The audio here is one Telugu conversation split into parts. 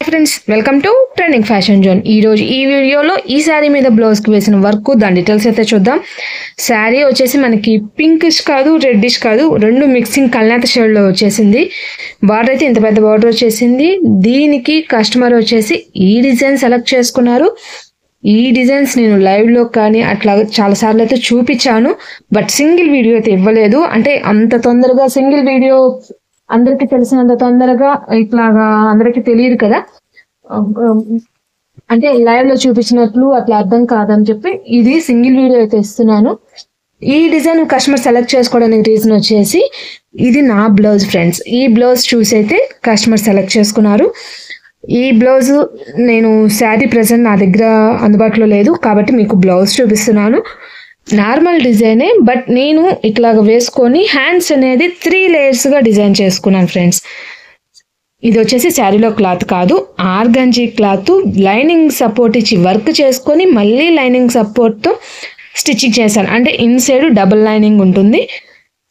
Friends welcome to trending fashion zone. ఈరోజు ఈ వీడియోలో ఈ శారీ మీద బ్లౌజ్కి వేసిన వర్క్ దాని డీటెయిల్స్ అయితే చూద్దాం. శారీ వచ్చేసి మనకి పింకిష్ కాదు రెడ్డిష్ కాదు, రెండు మిక్సింగ్ కల్నేత షేడ్లో వచ్చేసింది. బార్డర్ అయితే ఇంత పెద్ద బార్డర్ వచ్చేసింది. దీనికి కస్టమర్ వచ్చేసి ఈ డిజైన్ సెలెక్ట్ చేసుకున్నారు. ఈ డిజైన్స్ నేను లైవ్లో కానీ అట్లా చాలాసార్లు అయితే చూపించాను, బట్ సింగిల్ వీడియో అయితే ఇవ్వలేదు. అంటే అంత తొందరగా సింగిల్ వీడియో అందరికి తెలిసినంత తొందరగా ఇట్లాగా అందరికి తెలియదు కదా, అంటే లైవ్ లో చూపించినట్లు అట్లా అర్థం కాదని చెప్పి ఇది సింగిల్ వీడియో అయితే ఇస్తున్నాను. ఈ డిజైన్ కస్టమర్ సెలెక్ట్ చేసుకోవడానికి రీజన్ వచ్చేసి ఇది నా బ్లౌజ్ ఫ్రెండ్స్. ఈ బ్లౌజ్ చూసి అయితే కస్టమర్ సెలెక్ట్ చేసుకున్నారు. ఈ బ్లౌజ్ నేను శారీ ప్రెజెంట్ నా దగ్గర అందుబాటులో లేదు కాబట్టి మీకు బ్లౌజ్ చూపిస్తున్నాను. నార్మల్ డిజైనే, బట్ నేను ఇట్లాగ వేసుకొని హ్యాండ్స్ అనేది 3 లేయర్స్గా డిజైన్ చేసుకున్నాను ఫ్రెండ్స్. ఇది వచ్చేసి శారీలో క్లాత్ కాదు, ఆర్గంజీ క్లాత్ లైనింగ్ సపోర్ట్ ఇచ్చి వర్క్ చేసుకొని మళ్ళీ లైనింగ్ సపోర్ట్తో స్టిచ్చింగ్ చేశాను. అంటే ఇన్సైడ్ డబుల్ లైనింగ్ ఉంటుంది,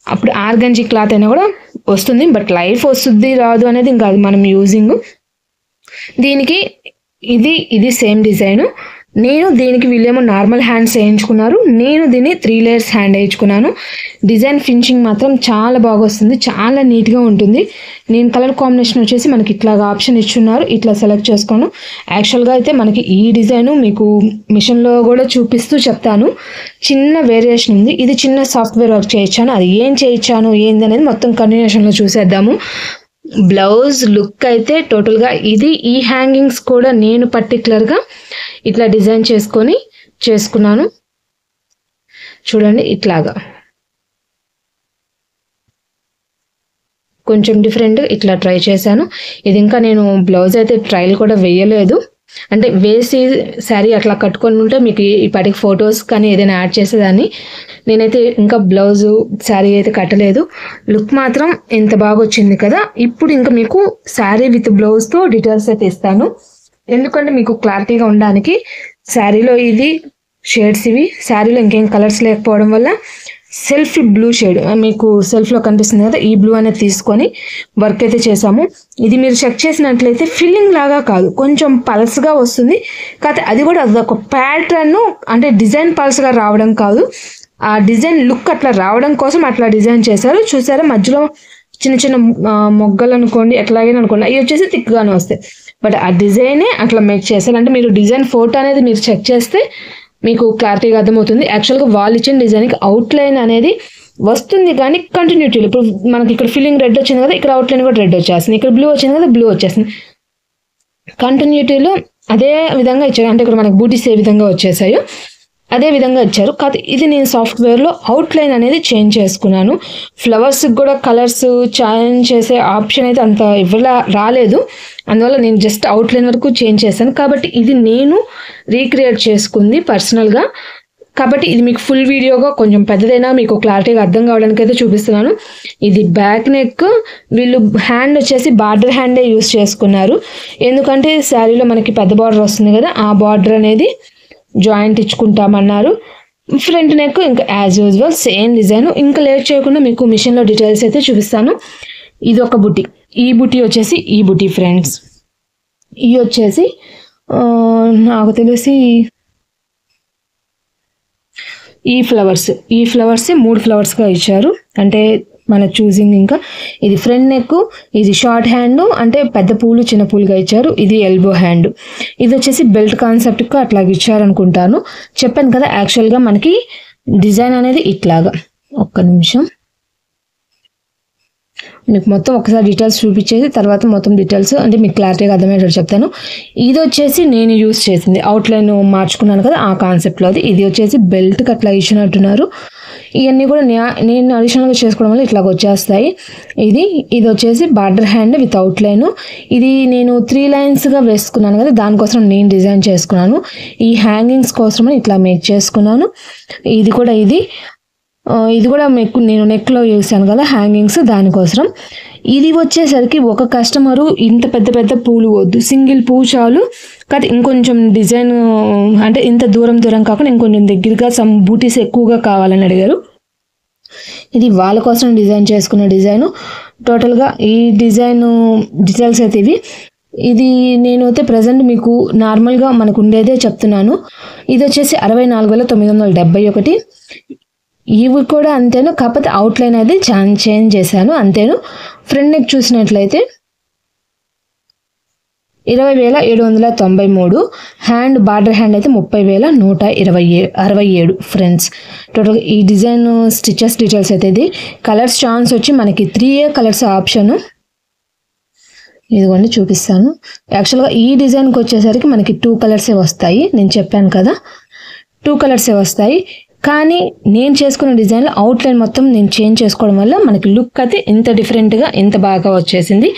అప్పుడు ఆర్గంజీ క్లాత్ అయినా కూడా వస్తుంది. బట్ లైఫ్ వస్తుంది రాదు అనేది ఇంకా మనం యూజింగ్. దీనికి ఇది సేమ్ డిజైను. నేను దీనికి వీళ్ళేమో నార్మల్ హ్యాండ్స్ వేయించుకున్నారు, నేను దీన్ని 3 లేయర్స్ హ్యాండ్ వేయించుకున్నాను. డిజైన్ ఫినిషింగ్ మాత్రం చాలా బాగా వస్తుంది, చాలా నీట్గా ఉంటుంది. నేను కలర్ కాంబినేషన్ వచ్చేసి మనకి ఇట్లాగా ఆప్షన్ ఇచ్చున్నారు, ఇట్లా సెలెక్ట్ చేసుకోను. యాక్చువల్గా అయితే మనకి ఈ డిజైను మీకు మిషన్లో కూడా చూపిస్తూ చెప్తాను. చిన్న వేరియేషన్ ఉంది, ఇది చిన్న సాఫ్ట్వేర్ వర్క్ చేయించాను. అది ఏం చేయించాను ఏంది అనేది మొత్తం కంటిన్యూషన్లో చూసేద్దాము. బ్లౌజ్ లుక్ అయితే టోటల్గా ఇది. ఈ హ్యాంగింగ్స్ కూడా నేను పర్టికులర్గా ఇట్లా డిజైన్ చేసుకున్నాను. చూడండి, ఇట్లాగా కొంచెం డిఫరెంట్ ఇట్లా ట్రై చేశాను. ఇది ఇంకా నేను బ్లౌజ్ అయితే ట్రైల్ కూడా వేయలేదు, అంటే వేసి శారీ అట్లా కట్టుకొని ఉంటే మీకు ఇప్పటికి ఫొటోస్ కానీ ఏదైనా యాడ్ చేసేదాన్ని. నేనైతే ఇంకా బ్లౌజు శారీ అయితే కట్టలేదు. లుక్ మాత్రం ఎంత బాగా వచ్చింది కదా. ఇప్పుడు ఇంకా మీకు శారీ విత్ బ్లౌజ్తో డీటెయిల్స్ అయితే ఇస్తాను, ఎందుకంటే మీకు క్లారిటీగా ఉండడానికి. శారీలో ఇది షేడ్స్, ఇవి శారీలో ఇంకేం కలర్స్ లేకపోవడం వల్ల సెల్ఫ్ బ్లూ షేడ్ మీకు సెల్ఫ్లో కనిపిస్తుంది కదా, ఈ బ్లూ అనేది తీసుకొని వర్క్ అయితే చేసాము. ఇది మీరు చెక్ చేసినట్లయితే ఫిల్లింగ్ లాగా కాదు, కొంచెం పల్స్గా వస్తుంది. కాకపోతే అది కూడా అదొక ప్యాటర్న్, అంటే డిజైన్ పల్స్గా రావడం కాదు, ఆ డిజైన్ లుక్ అట్లా రావడం కోసం అట్లా డిజైన్ చేశారు. చూసారా, మధ్యలో చిన్న చిన్న మొగ్గలు అనుకోండి, ఎట్లాగైనా అనుకోండి, అవి వచ్చేసి థిక్గానే వస్తాయి. బట్ ఆ డిజైనే అట్లా మేక్ చేశారు. అంటే మీరు డిజైన్ ఫోటో అనేది మీరు చెక్ చేస్తే మీకు క్లారిటీగా అర్థమవుతుంది. యాక్చువల్గా వాళ్ళు ఇచ్చిన డిజైన్కి అవుట్లైన్ అనేది వస్తుంది కానీ కంటిన్యూటీలో, ఇప్పుడు మనకి ఇక్కడ ఫిల్లింగ్ రెడ్ వచ్చింది కదా, ఇక్కడ అవుట్లైన్ కూడా రెడ్ వచ్చేస్తుంది, ఇక్కడ బ్లూ వచ్చింది కదా, బ్లూ వచ్చేస్తుంది. కంటిన్యూటీలో అదే విధంగా ఇచ్చారు, అంటే ఇక్కడ మనకి బూటీస్ ఏ విధంగా వచ్చేసాయో అదే విధంగా ఇచ్చారు. కాదు, ఇది నేను సాఫ్ట్వేర్లో అవుట్లైన్ అనేది చేంజ్ చేసుకున్నాను. ఫ్లవర్స్కి కూడా కలర్స్ చేంజ్ చేసే ఆప్షన్ అయితే అంత రాలేదు, అందువల్ల నేను జస్ట్ అవుట్లైన్ వరకు చేంజ్ చేశాను. కాబట్టి ఇది నేను రీక్రియేట్ చేసుకుంది పర్సనల్గా. కాబట్టి ఇది మీకు ఫుల్ వీడియోగా కొంచెం పెద్దదైనా మీకు క్లారిటీగా అర్థం కావడానికి అయితే చూపిస్తున్నాను. ఇది బ్యాక్ నెక్, వీళ్ళు హ్యాండ్ వచ్చేసి బార్డర్ హ్యాండే యూస్ చేసుకున్నారు. ఎందుకంటే శారీలో మనకి పెద్ద బార్డర్ వస్తుంది కదా, ఆ బార్డర్ అనేది జాయింట్ ఇచ్చుకుంటామన్నారు. ఫ్రంట్ నెక్ ఇంకా యాజ్ యూజువల్ సేమ్ డిజైన్. ఇంకా లేట్ చేయకుండా మీకు మిషన్లో డీటెయిల్స్ అయితే చూపిస్తాను. ఇది ఒక బుట్టి, ఈ బుట్టి వచ్చేసి ఈ బుట్టి ఫ్రెండ్స్. ఇవి వచ్చేసి నాకు తెలిసి ఈ ఫ్లవర్స్ 3 ఫ్లవర్స్గా ఇచ్చారు, అంటే మన చూసింగ్. ఇంకా ఇది ఫ్రంట్ నెక్, ఇది షార్ట్ హ్యాండ్, అంటే పెద్ద పూలు చిన్న పూలుగా ఇచ్చారు. ఇది ఎల్బో హ్యాండ్. ఇది వచ్చేసి బెల్ట్ కాన్సెప్ట్గా అట్లాగ ఇచ్చారనుకుంటాను. చెప్పాను కదా, యాక్చువల్గా మనకి డిజైన్ అనేది ఇట్లాగా. ఒక్క నిమిషం మీకు మొత్తం ఒకసారి డీటెయిల్స్ చూపించేసి తర్వాత మొత్తం డీటెయిల్స్ అంటే మీకు క్లారిటీగా అర్థమయ్యేటట్టు చెప్తాను. ఇది వచ్చేసి నేను యూస్ చేసింది, అవుట్లైన్ మార్చుకున్నాను కదా ఆ కాన్సెప్ట్లో అది. ఇది వచ్చేసి బెల్ట్కి అట్లా ఇచ్చినట్టున్నారు. ఇవన్నీ కూడా నేను అడిషనల్గా చేసుకోవడం వల్ల ఇట్లాగ వచ్చేస్తాయి. ఇది వచ్చేసి బార్డర్ హ్యాండ్ విత్ అవుట్లైన్. ఇది నేను 3 లైన్స్గా వేసుకున్నాను కదా, దానికోసం నేను డిజైన్ చేసుకున్నాను. ఈ హ్యాంగింగ్స్ కోసమని ఇట్లా మేక్ చేసుకున్నాను. ఇది కూడా నేను నెక్లో వేసాను కదా హ్యాంగింగ్స్, దానికోసం. ఇది వచ్చేసరికి ఒక కస్టమరు ఇంత పెద్ద పెద్ద పూలు వద్దు, సింగిల్ పువ్వు చాలు, కాదు ఇంకొంచెం డిజైన్ అంటే ఇంత దూరం కాకుండా ఇంకొంచెం దగ్గరగా సమ్ బూటీస్ ఎక్కువగా కావాలని అడిగారు. ఇది వాళ్ళ కోసం డిజైన్ చేసుకున్న డిజైను. టోటల్గా ఈ డిజైన్ డీటెయిల్స్ అయితే ఇవి. ఇది నేను అయితే ప్రజెంట్ మీకు నార్మల్గా మనకు ఉండేదే చెప్తున్నాను. ఇది వచ్చేసి 64,971. ఇవి కూడా అంతేను, కాకపోతే అవుట్లైన్ అనేది చేంజ్ చేశాను అంతేను. ఫ్రంట్ నెక్ చూసినట్లయితే 20,793. హ్యాండ్ బార్డర్ హ్యాండ్ అయితే 30,167 ఫ్రెండ్స్. టోటల్ ఈ డిజైన్ స్టిచెస్ డీటెయిల్స్ అయితే ఇది. కలర్స్ ఛాన్స్ వచ్చి మనకి 3A కలర్స్ ఆప్షను. ఇదిగోండి చూపిస్తాను. యాక్చువల్గా ఈ డిజైన్కి వచ్చేసరికి మనకి 2 కలర్సే వస్తాయి. నేను చెప్పాను కదా 2 కలర్సే వస్తాయి. కానీ నేను చేసుకున్న డిజైన్లో అవుట్లైన్ మొత్తం నేను చేంజ్ చేసుకోవడం వల్ల మనకి లుక్ అయితే ఇంత డిఫరెంట్గా ఇంత బాగా వచ్చేసింది.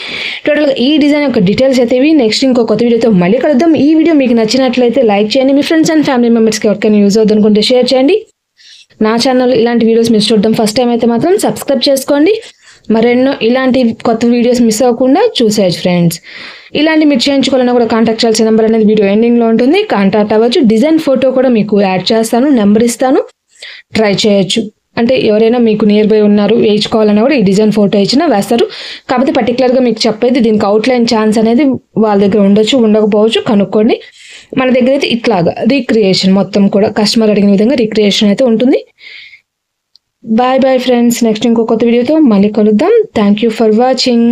టోటల్గా ఈ డిజైన్ యొక్క డీటెయిల్స్ అయితే ఇవి. నెక్స్ట్ ఇంకో కొత్త వీడియోతో మళ్ళీ కలుద్దాం. ఈ వీడియో మీకు నచ్చినట్లయితే లైక్ చేయండి. మీ ఫ్రెండ్స్ అండ్ ఫ్యామిలీ మెంబర్స్కి ఎవరికైనా యూజ్ అవుతుంది అనుకుంటే షేర్ చేయండి. నా ఛానల్లో ఇలాంటి వీడియోస్ మీరు చూడడం ఫస్ట్ టైం అయితే మాత్రం సబ్స్క్రైబ్ చేసుకోండి. మరెన్నో ఇలాంటి కొత్త వీడియోస్ మిస్ అవ్వకుండా చూసేయచ్చు ఫ్రెండ్స్. ఇలాంటి మీరు చేయించుకోవాలన్నా కూడా కాంటాక్ట్ చేయాల్సిన నెంబర్ అనేది వీడియో ఎండింగ్లో ఉంటుంది. కాంటాక్ట్ అవ్వచ్చు. డిజైన్ ఫోటో కూడా మీకు యాడ్ చేస్తాను, నెంబర్ ఇస్తాను, ట్రై చేయొచ్చు. అంటే ఎవరైనా మీకు నియర్ బై ఉన్నారు వేయించుకోవాలన్నా కూడా ఈ డిజైన్ ఫోటో ఇచ్చినా వేస్తారు. కాకపోతే పర్టికులర్గా మీకు చెప్పేది దీనికి అవుట్లైన్ ఛాన్స్ అనేది వాళ్ళ దగ్గర ఉండొచ్చు, ఉండకపోవచ్చు, కనుక్కోండి. మన దగ్గర అయితే ఇట్లాగా రీక్రియేషన్ మొత్తం కూడా కస్టమర్ అడిగిన విధంగా రీక్రియేషన్ అయితే ఉంటుంది. Bye bye friends. నెక్స్ట్ ఇంకో కొత్త వీడియోతో మళ్ళీ కలుద్దాం. Thank you for watching.